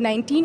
19